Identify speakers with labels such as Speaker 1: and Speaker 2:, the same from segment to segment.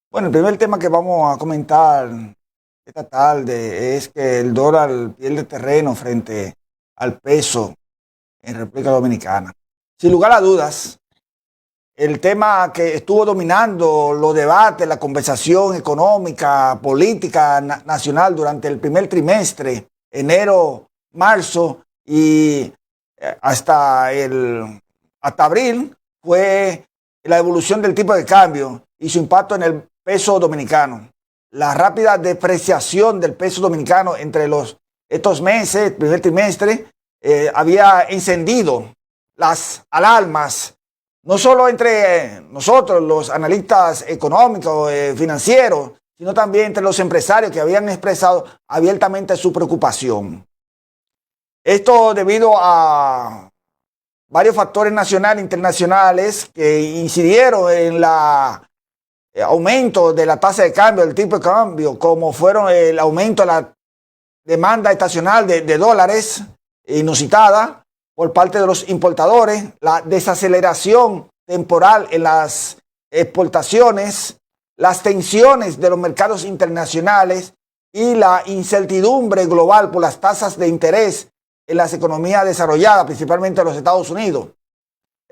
Speaker 1: Bueno, el primer tema que vamos a comentar esta tarde es que el dólar pierde terreno frente al peso en República Dominicana. Sin lugar a dudas, el tema que estuvo dominando los debates, la conversación económica, política nacional durante el primer trimestre, enero, marzo y hasta abril, fue la evolución del tipo de cambio y su impacto en el peso dominicano. La rápida depreciación del peso dominicano entre estos meses, primer trimestre, había encendido las alarmas, no solo entre nosotros, los analistas económicos, financieros, sino también entre los empresarios que habían expresado abiertamente su preocupación. Esto debido a varios factores nacionales e internacionales que incidieron en el aumento de la tasa de cambio, del tipo de cambio, como fueron el aumento de la demanda estacional de dólares inusitada por parte de los importadores, la desaceleración temporal en las exportaciones, las tensiones de los mercados internacionales y la incertidumbre global por las tasas de interés en las economías desarrolladas, principalmente en los Estados Unidos,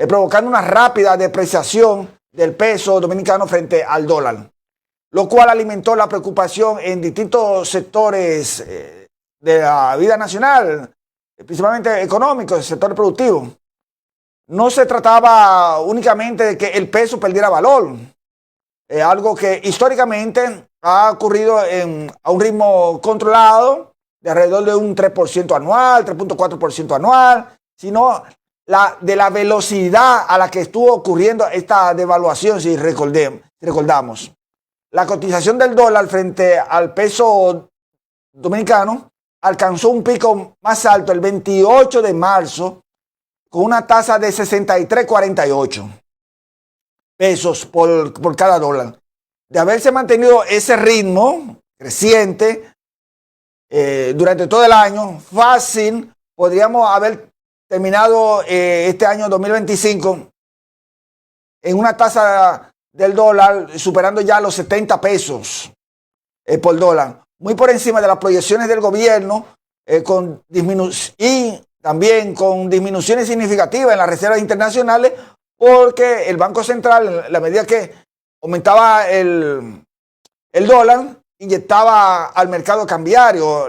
Speaker 1: provocando una rápida depreciación del peso dominicano frente al dólar, lo cual alimentó la preocupación en distintos sectores de la vida nacional, principalmente económicos, el sector productivo. No se trataba únicamente de que el peso perdiera valor, algo que históricamente ha ocurrido a un ritmo controlado de alrededor de un 3% anual, 3.4% anual, sino de la velocidad a la que estuvo ocurriendo esta devaluación, si recordamos. La cotización del dólar frente al peso dominicano alcanzó un pico más alto el 28 de marzo con una tasa de 63.48 pesos por cada dólar. De haberse mantenido ese ritmo creciente durante todo el año, fácil, podríamos haber terminado este año 2025 en una tasa del dólar superando ya los 70 pesos por dólar, muy por encima de las proyecciones del gobierno, y también con disminuciones significativas en las reservas internacionales, porque el Banco Central, en la medida que aumentaba el dólar, inyectaba al mercado cambiario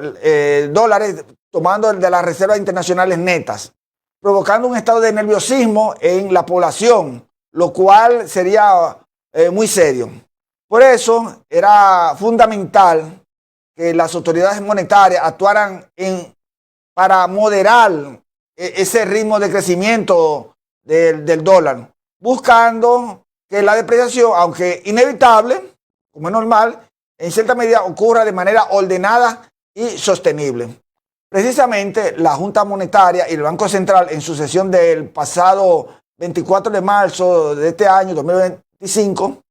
Speaker 1: dólares tomando de las reservas internacionales netas, provocando un estado de nerviosismo en la población, lo cual sería muy serio. Por eso era fundamental que las autoridades monetarias actuaran para moderar ese ritmo de crecimiento del dólar, buscando que la depreciación, aunque inevitable, como es normal, en cierta medida ocurra de manera ordenada y sostenible. Precisamente la Junta Monetaria y el Banco Central, en su sesión del pasado 24 de marzo de este año 2025,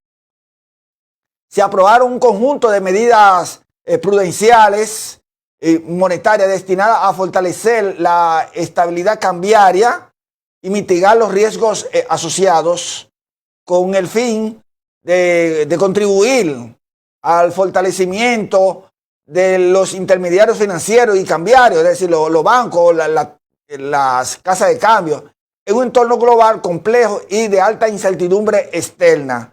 Speaker 1: se aprobaron un conjunto de medidas prudenciales y monetarias destinadas a fortalecer la estabilidad cambiaria y mitigar los riesgos asociados, con el fin de contribuir al fortalecimiento de los intermediarios financieros y cambiarios, es decir, los bancos, las casas de cambio, en un entorno global complejo y de alta incertidumbre externa.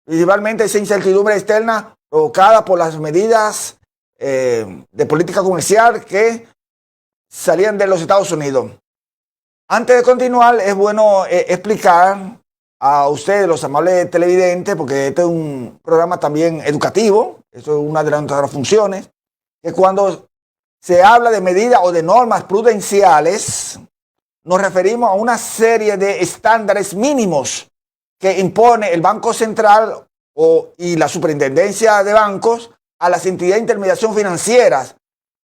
Speaker 1: Principalmente esa incertidumbre externa provocada por las medidas de política comercial que salían de los Estados Unidos. Antes de continuar, es bueno explicar a ustedes, los amables televidentes, porque este es un programa también educativo, eso es una de nuestras funciones, que cuando se habla de medidas o de normas prudenciales, nos referimos a una serie de estándares mínimos que impone el Banco Central y la Superintendencia de Bancos a las entidades de intermediación financieras.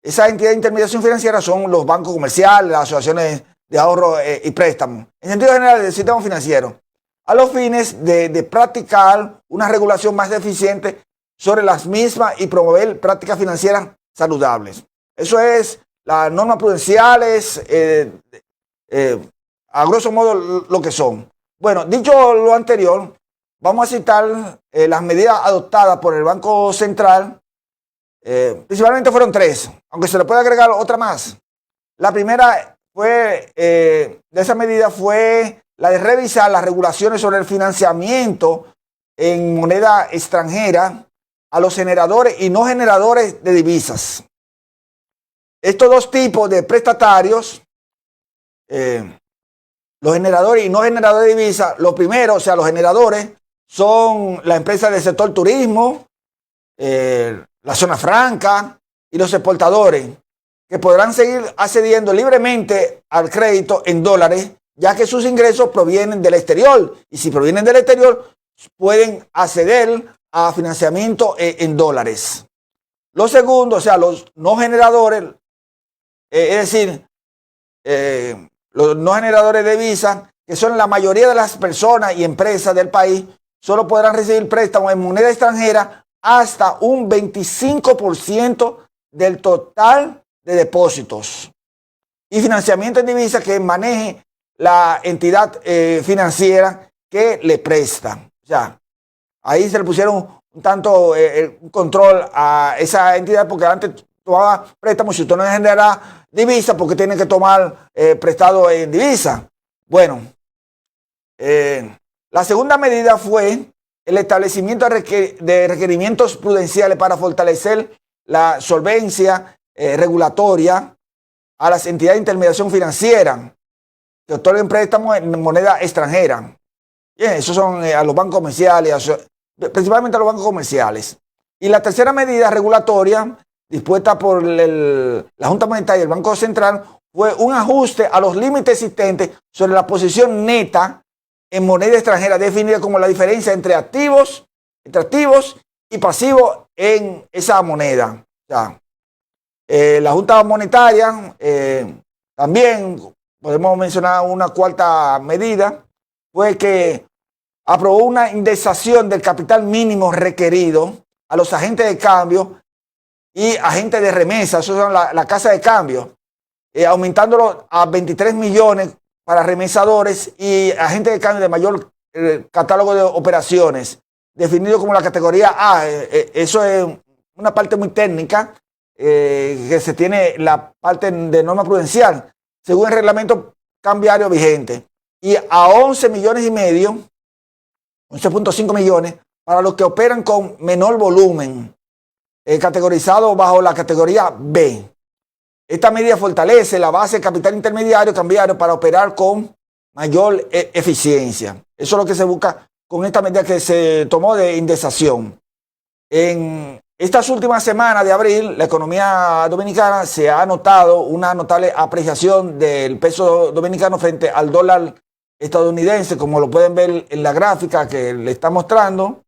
Speaker 1: Esas entidades de intermediación financiera son los bancos comerciales, las asociaciones de ahorro y préstamo, en sentido general del sistema financiero, a los fines de practicar una regulación más eficiente sobre las mismas y promover prácticas financieras saludables. Eso es las normas prudenciales, a grosso modo lo que son. Bueno, dicho lo anterior, vamos a citar las medidas adoptadas por el Banco Central. Principalmente fueron tres, aunque se le puede agregar otra más. La primera fue, de esa medida fue la de revisar las regulaciones sobre el financiamiento en moneda extranjera a los generadores y no generadores de divisas. Estos dos tipos de prestatarios, los generadores y no generadores de divisas, lo primero, o sea, los generadores son las empresas del sector turismo, la zona franca y los exportadores, que podrán seguir accediendo libremente al crédito en dólares, ya que sus ingresos provienen del exterior. Y si provienen del exterior, pueden acceder a financiamiento en dólares. Lo segundo, o sea, los no generadores, es decir, los no generadores de divisas, que son la mayoría de las personas y empresas del país, solo podrán recibir préstamos en moneda extranjera hasta un 25% del total de depósitos y financiamiento en divisas que maneje la entidad financiera que le presta. O sea, ahí se le pusieron un tanto un control a esa entidad, porque antes tomaba préstamos, si usted no genera divisa, porque tiene que tomar prestado en divisa. Bueno, la segunda medida fue el establecimiento de requerimientos prudenciales para fortalecer la solvencia regulatoria a las entidades de intermediación financiera que otorguen préstamos en moneda extranjera. Bien, esos son a los bancos comerciales, principalmente a los bancos comerciales. Y la tercera medida regulatoria dispuesta por la Junta Monetaria y el Banco Central fue un ajuste a los límites existentes sobre la posición neta en moneda extranjera, definida como la diferencia entre activos y pasivos en esa moneda. O sea, la Junta Monetaria también podemos mencionar una cuarta medida, fue que aprobó una indexación del capital mínimo requerido a los agentes de cambio y agentes de remesa, eso son la casa de cambio, aumentándolo a 23 millones para remesadores y agentes de cambio de mayor catálogo de operaciones, definido como la categoría A. Eso es una parte muy técnica, que se tiene la parte de norma prudencial, según el reglamento cambiario vigente, y a 11 millones y medio, 11.5 millones, para los que operan con menor volumen, categorizado bajo la categoría B. Esta medida fortalece la base de capital intermediario cambiario para operar con mayor eficiencia. Eso es lo que se busca con esta medida que se tomó de indexación. En estas últimas semanas de abril, la economía dominicana se ha notado una notable apreciación del peso dominicano frente al dólar estadounidense, como lo pueden ver en la gráfica que le está mostrando,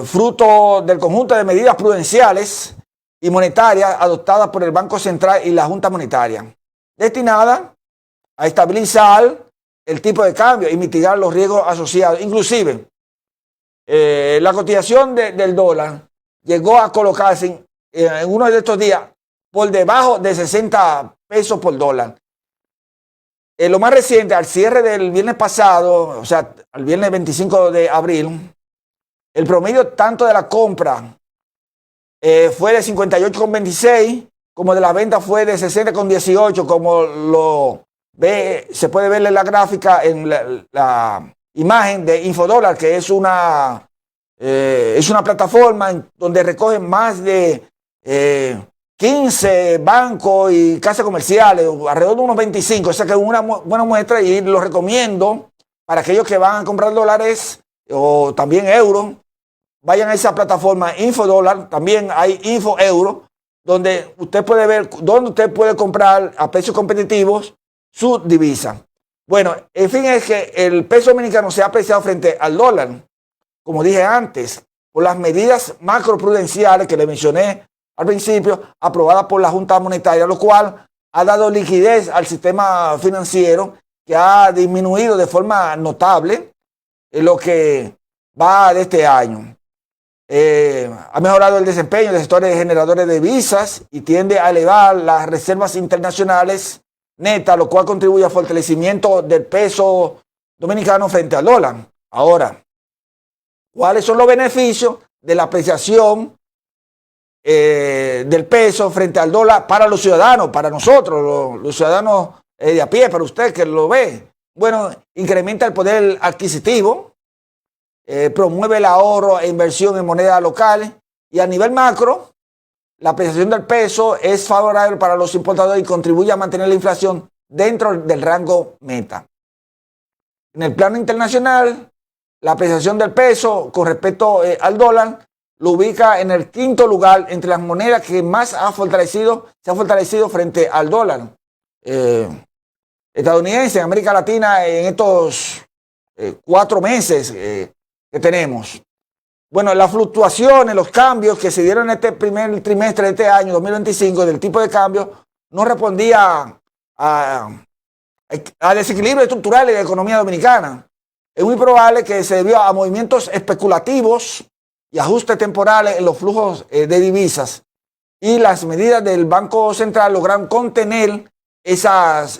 Speaker 1: fruto del conjunto de medidas prudenciales y monetarias adoptadas por el Banco Central y la Junta Monetaria, destinada a estabilizar el tipo de cambio y mitigar los riesgos asociados. Inclusive, la cotización del dólar llegó a colocarse en uno de estos días por debajo de 60 pesos por dólar. Lo más reciente, al cierre del viernes pasado, o sea, al viernes 25 de abril, el promedio tanto de la compra fue de 58,26, como de la venta fue de 60,18, como se puede ver en la gráfica, en la imagen de Infodólar, que es una plataforma donde recogen más de 15 bancos y casas comerciales, alrededor de unos 25, o sea que es una buena muestra, y lo recomiendo para aquellos que van a comprar dólares o también euros. Vayan a esa plataforma Infodólar, también hay Infoeuro, donde usted puede ver dónde usted puede comprar a precios competitivos su divisa. Bueno, el fin es que el peso dominicano se ha apreciado frente al dólar, como dije antes, por las medidas macroprudenciales que le mencioné al principio, aprobadas por la Junta Monetaria, lo cual ha dado liquidez al sistema financiero, que ha disminuido de forma notable en lo que va de este año. Ha mejorado el desempeño de sectores generadores de divisas y tiende a elevar las reservas internacionales netas, lo cual contribuye al fortalecimiento del peso dominicano frente al dólar. Ahora, ¿Cuáles son los beneficios de la apreciación del peso frente al dólar para los ciudadanos, para nosotros, los ciudadanos de a pie, para usted que lo ve? Bueno, incrementa el poder adquisitivo, promueve el ahorro e inversión en monedas locales y a nivel macro, la apreciación del peso es favorable para los importadores y contribuye a mantener la inflación dentro del rango meta. En el plano internacional, la apreciación del peso con respecto al dólar lo ubica en el quinto lugar entre las monedas que más se ha fortalecido frente al dólar estadounidense en América Latina en estos 4 meses que tenemos. Bueno, las fluctuaciones, los cambios que se dieron en este primer trimestre de este año 2025 del tipo de cambio no respondía a desequilibrios estructurales de la economía dominicana. Es muy probable que se debió a movimientos especulativos y ajustes temporales en los flujos de divisas, y las medidas del Banco Central lograron contener esas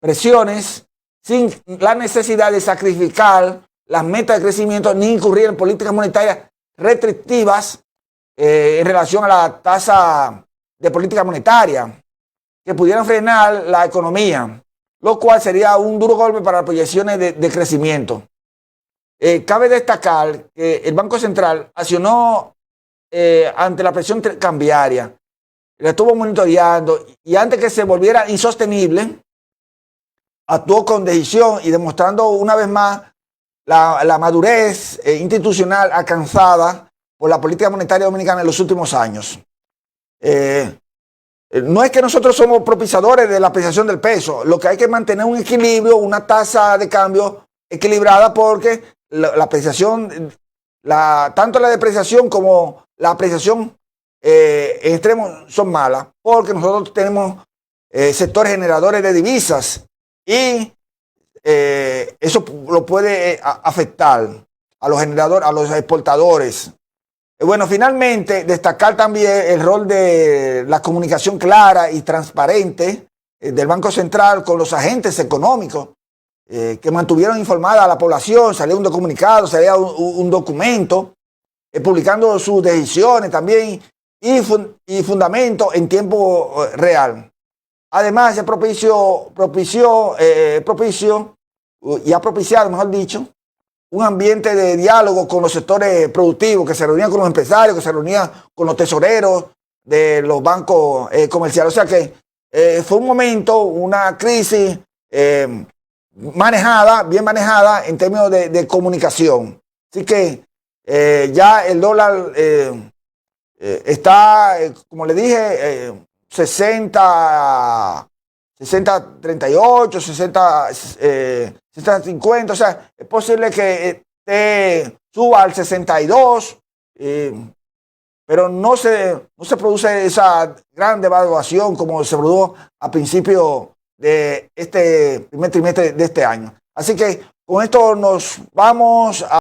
Speaker 1: presiones sin la necesidad de sacrificar las metas de crecimiento ni incurrir en políticas monetarias restrictivas en relación a la tasa de política monetaria que pudieran frenar la economía, lo cual sería un duro golpe para las proyecciones de crecimiento. Cabe destacar que el Banco Central accionó ante la presión cambiaria, la estuvo monitoreando y antes que se volviera insostenible, actuó con decisión y demostrando una vez más la madurez institucional alcanzada por la política monetaria dominicana en los últimos años. No es que nosotros somos propiciadores de la apreciación del peso, lo que hay que mantener un equilibrio, una tasa de cambio equilibrada, porque la apreciación, tanto la depreciación como la apreciación en extremo son malas, porque nosotros tenemos sectores generadores de divisas y eso lo puede afectar a los generadores, a los exportadores. Bueno, finalmente, destacar también el rol de la comunicación clara y transparente del Banco Central con los agentes económicos que mantuvieron informada a la población. Salía un comunicado, salía un documento publicando sus decisiones también y fundamento en tiempo real. Además, se propició y ha propiciado, mejor dicho, un ambiente de diálogo con los sectores productivos, que se reunían con los empresarios, que se reunían con los tesoreros de los bancos comerciales. O sea que fue un momento, una crisis bien manejada en términos de comunicación. Así que ya el dólar está, como le dije, 60-38, 60-50, o sea, es posible que suba al 62, pero no se produce esa gran devaluación como se produjo a principio de este primer trimestre de este año. Así que con esto nos vamos a